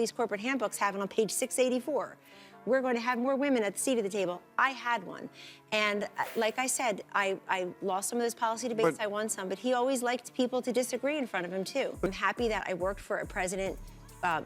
these corporate handbooks have it on page 684. We're going to have more women at the seat of the table. I had one. And like I said, I lost some of those policy debates, I won some, but he always liked people to disagree in front of him too. I'm happy that I worked for a president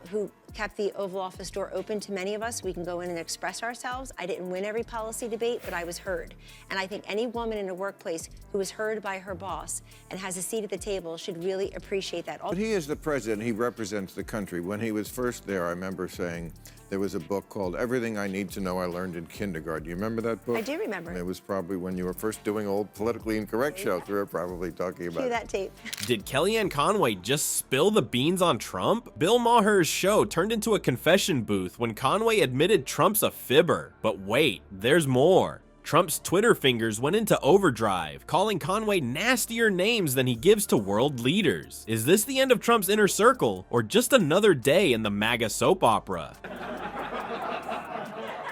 who kept the Oval Office door open to many of us. We can go in and express ourselves. I didn't win every policy debate, but I was heard. And I think any woman in a workplace who is heard by her boss and has a seat at the table should really appreciate that. But he is the president. He represents the country. When he was first there, I remember saying there was a book called Everything I Need to Know I Learned in Kindergarten. You remember that book? I do remember. And it was probably when you were first doing old politically incorrect shows. We were probably talking about Cue that tape. Did Kellyanne Conway just spill the beans on Trump? Bill Maher's show turned into a confession booth when Conway admitted Trump's a fibber. But wait, there's more. Trump's Twitter fingers went into overdrive, calling Conway nastier names than he gives to world leaders. Is this the end of Trump's inner circle, or just another day in the MAGA soap opera?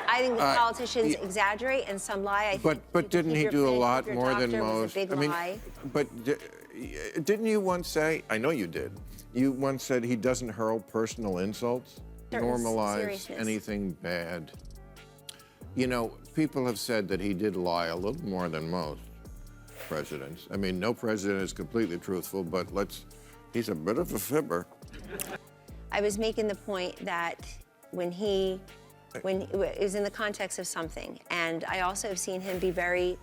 I think the politicians exaggerate and some lie. But didn't he do a lot more than most? I mean, but didn't you once say, I know you did, you once said he doesn't hurl personal insults, normalize anything bad. You know, people have said that he did lie a little more than most presidents. I mean, no president is completely truthful, but he's a bit of a fibber. I was making the point that when it was in the context of something, and I also have seen him be very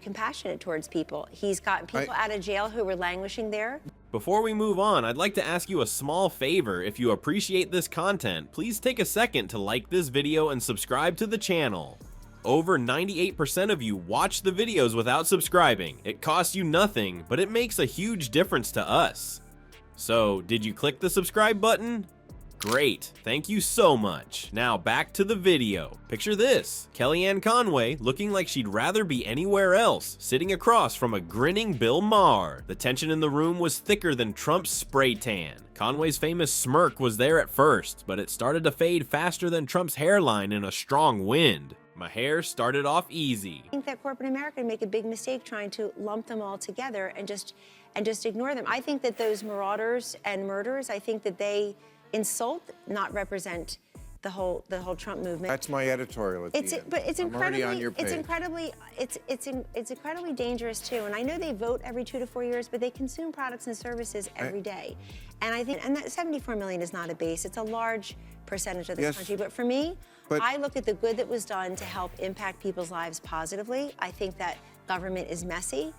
compassionate towards people. He's gotten people out of jail who were languishing there. Before we move on, I'd like to ask you a small favor. If you appreciate this content, please take a second to like this video and subscribe to the channel. Over 98% of you watch the videos without subscribing. It costs you nothing, but it makes a huge difference to us. So, did you click the subscribe button? Great, thank you so much. Now back to the video. Picture this, Kellyanne Conway looking like she'd rather be anywhere else, sitting across from a grinning Bill Maher. The tension in the room was thicker than Trump's spray tan. Conway's famous smirk was there at first, but it started to fade faster than Trump's hairline in a strong wind. Maher started off easy. I think that corporate America make a big mistake trying to lump them all together and just ignore them. I think that those marauders and murderers, I think that they insult, not represent the whole Trump movement. That's my editorial at the end. But it's I'm already incredibly, on your page. it's incredibly dangerous too. And I know they vote every 2 to 4 years, but they consume products and services every day. And I think, and that 74 million is not a base. It's a large percentage of this country. But for me, I look at the good that was done to help impact people's lives positively. I think that government is messy.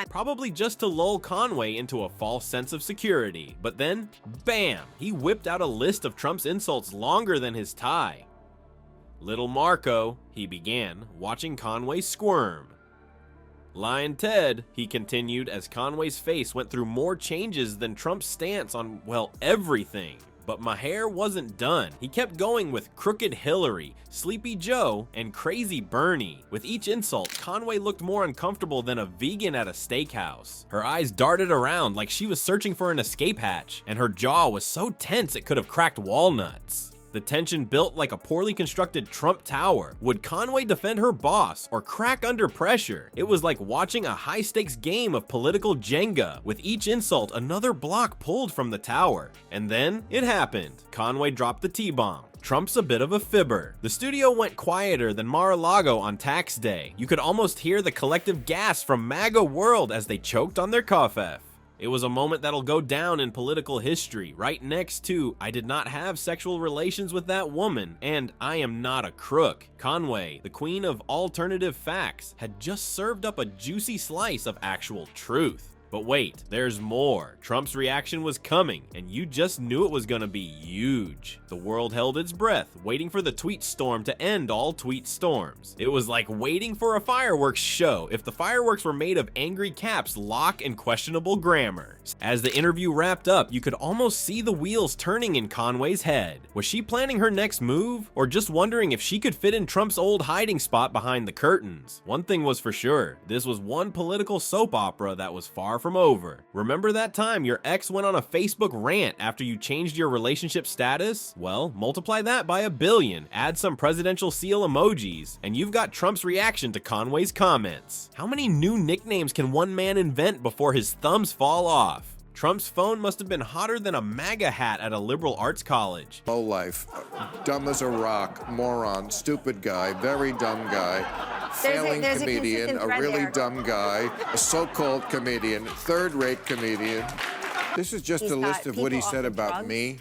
Probably just to lull Conway into a false sense of security. But then, bam, he whipped out a list of Trump's insults longer than his tie. Little Marco, he began, watching Conway squirm. Lion Ted, he continued as Conway's face went through more changes than Trump's stance on, well, everything. But Maher wasn't done. He kept going with Crooked Hillary, Sleepy Joe, and Crazy Bernie. With each insult, Conway looked more uncomfortable than a vegan at a steakhouse. Her eyes darted around like she was searching for an escape hatch, and her jaw was so tense it could have cracked walnuts. The tension built like a poorly constructed Trump Tower. Would Conway defend her boss or crack under pressure? It was like watching a high-stakes game of political Jenga. With each insult, another block pulled from the tower. And then, it happened. Conway dropped the T-bomb. Trump's a bit of a fibber. The studio went quieter than Mar-a-Lago on tax day. You could almost hear the collective gasp from MAGA world as they choked on their coffee. It was a moment that'll go down in political history, right next to, I did not have sexual relations with that woman, and I am not a crook. Conway, the queen of alternative facts, had just served up a juicy slice of actual truth. But wait, there's more. Trump's reaction was coming, and you just knew it was gonna be huge. The world held its breath, waiting for the tweet storm to end all tweet storms. It was like waiting for a fireworks show if the fireworks were made of angry caps, lock, and questionable grammar. As the interview wrapped up, you could almost see the wheels turning in Conway's head. Was she planning her next move, or just wondering if she could fit in Trump's old hiding spot behind the curtains? One thing was for sure, this was one political soap opera that was far from over. Remember that time your ex went on a Facebook rant after you changed your relationship status? Well, multiply that by 1 billion, add some presidential seal emojis, and you've got Trump's reaction to Conway's comments. How many new nicknames can one man invent before his thumbs fall off? Trump's phone must have been hotter than a MAGA hat at a liberal arts college. Low life, dumb as a rock, moron, stupid guy, very dumb guy, failing there's comedian, a a really there. dumb guy, a so-called comedian, third-rate comedian. This is just He's a got list of what he people said off of about drugs. me.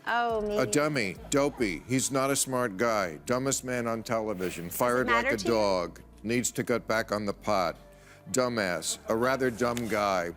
Oh, me. A dummy, dopey, he's not a smart guy, dumbest man on television, fired like matter a to you? dog, needs to get back on the pot, dumbass, a rather dumb guy,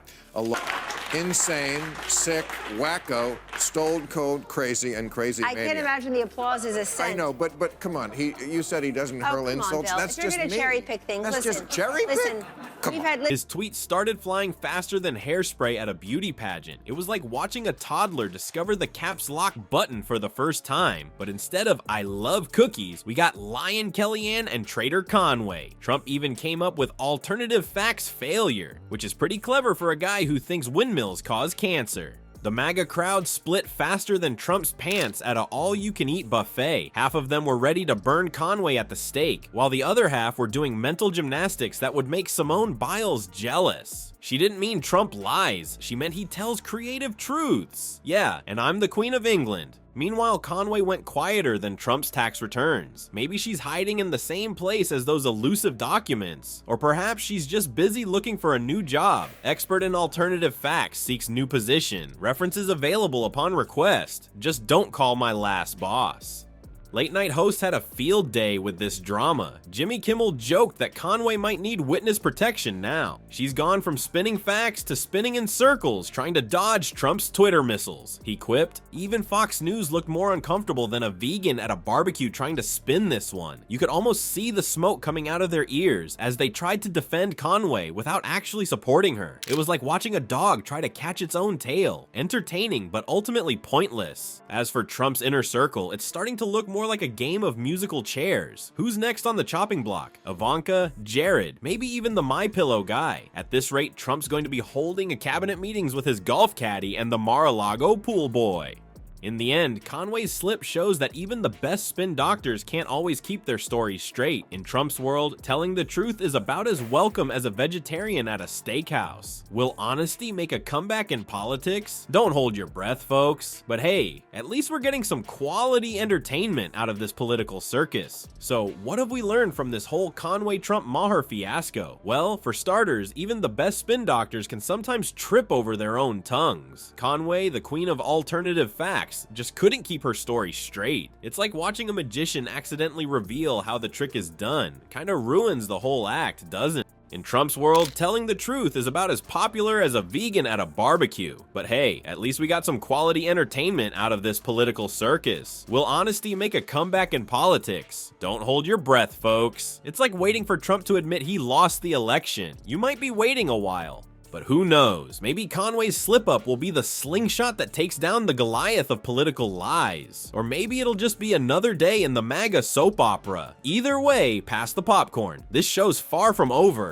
insane, sick, wacko, stone cold, crazy, and crazy I maniac. can't imagine the applause is a scent. I know, but come on. You said he doesn't Oh, hurl come on, insults. Bill. That's If you're just gonna me. cherry pick things, That's listen, just cherry pick. listen, Come we've on. had His tweets started flying faster than hairspray at a beauty pageant. It was like watching a toddler discover the caps lock button for the first time. But instead of "I love cookies," we got Lion Kellyanne and Traitor Conway. Trump even came up with alternative facts failure, which is pretty clever for a guy who thinks windmills cause cancer. The MAGA crowd split faster than Trump's pants at an all-you-can-eat buffet. Half of them were ready to burn Conway at the stake, while the other half were doing mental gymnastics that would make Simone Biles jealous. She didn't mean Trump lies, she meant he tells creative truths. Yeah, and I'm the Queen of England. Meanwhile, Conway went quieter than Trump's tax returns. Maybe she's hiding in the same place as those elusive documents. Or perhaps she's just busy looking for a new job. Expert in alternative facts seeks new position. References available upon request. Just don't call my last boss. Late night hosts had a field day with this drama. Jimmy Kimmel joked that Conway might need witness protection now. She's gone from spinning facts to spinning in circles, trying to dodge Trump's Twitter missiles. He quipped, "Even Fox News looked more uncomfortable than a vegan at a barbecue trying to spin this one." You could almost see the smoke coming out of their ears as they tried to defend Conway without actually supporting her. It was like watching a dog try to catch its own tail. Entertaining, but ultimately pointless. As for Trump's inner circle, it's starting to look more like a game of musical chairs. Who's next on the chopping block? Ivanka, Jared, maybe even the MyPillow guy. At this rate, Trump's going to be holding a cabinet meetings with his golf caddy and the Mar-a-Lago pool boy. In the end, Conway's slip shows that even the best spin doctors can't always keep their stories straight. In Trump's world, telling the truth is about as welcome as a vegetarian at a steakhouse. Will honesty make a comeback in politics? Don't hold your breath, folks. But hey, at least we're getting some quality entertainment out of this political circus. So what have we learned from this whole Conway-Trump-Maher fiasco? Well, for starters, even the best spin doctors can sometimes trip over their own tongues. Conway, the queen of alternative facts, just couldn't keep her story straight. It's like watching a magician accidentally reveal how the trick is done. Kinda ruins the whole act, doesn't it? In Trump's world, telling the truth is about as popular as a vegan at a barbecue. But hey, at least we got some quality entertainment out of this political circus. Will honesty make a comeback in politics? Don't hold your breath, folks. It's like waiting for Trump to admit he lost the election. You might be waiting a while. But who knows, maybe Conway's slip-up will be the slingshot that takes down the Goliath of political lies. Or maybe it'll just be another day in the MAGA soap opera. Either way, pass the popcorn. This show's far from over.